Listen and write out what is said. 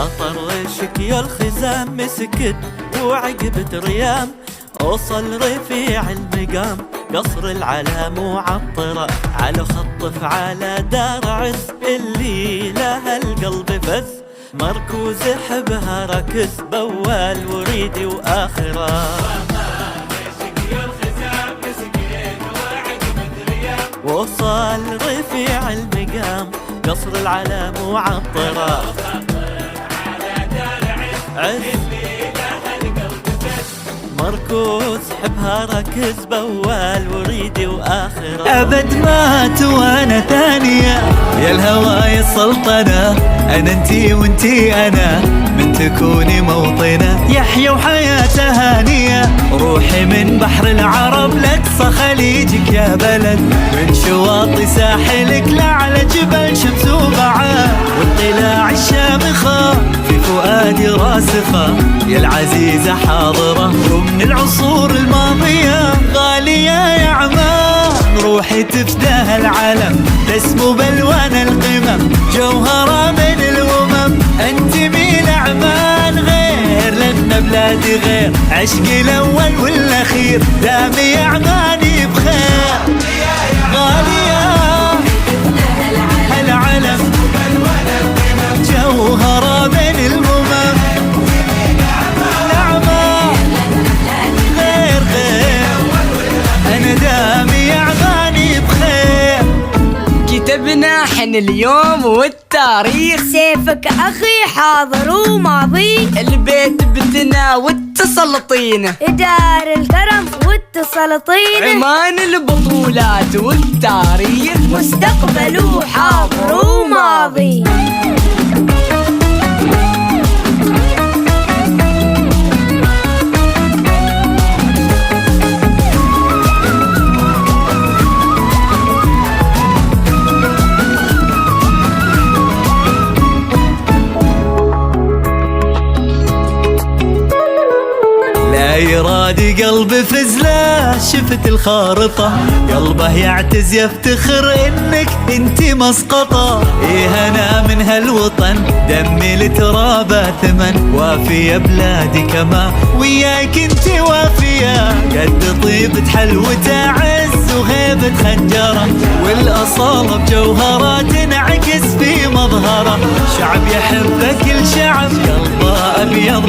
خاطر شكي الخزام مسكت وعقبت ريام، وصل رفيع المقام قصر العلا معطرة، على خطف على دار عز اللي لها القلب فز، مركوز حبها ركز بوال وريدي وآخرة. وصل رفيع المقام قصر العلا معطرة، عز مركوز حبها ركز بوال وريدي وآخرة. أبد مات وأنا ثانية يا الهوى يا السلطنة، أنا انتي وانتي أنا من تكوني موطنة، يحيى وحياته هانية، روحي من بحر العرب لأقصى خليجك يا بلد، من شواطئ ساحلك لأعلى جبل شمس وبعاد، والطلاع الشامخة في فؤادي راسخة، يا العزيزة حاضرة ومن العصور الماضية غالية يا عمان، روحي تفداها العالم تسمو بالوان القمم، جوهرة من الأمم انتمي لعمان، غير لأن بلادي غير، عشقي الأول والأخير دامي يا عماني بخير، غالية العلم جوهرة من الأمم، لعمان غير أنا دامي يا عماني بخير. كتبنا حن اليوم والتاريخ، سيفك أخي حاضر وماضي، البيت بتنا والتسلطين، دار الكرم والتسلطين، عمان البطولات والتاريخ، مستقبل وحاضر وماضي. يرادي قلبي فزله شفت الخارطة، قلبه يعتز يفتخر انك انتي مسقطة، ايه انا من هالوطن دمي لترابه ثمن، وافية بلادي كما وياك انتي وافية، قد طيبة حلوته عز وهيبة خنجرة، والاصالة بجوهرة تنعكس في مظهره، شعب يحبه كل شعب قلبه ابيض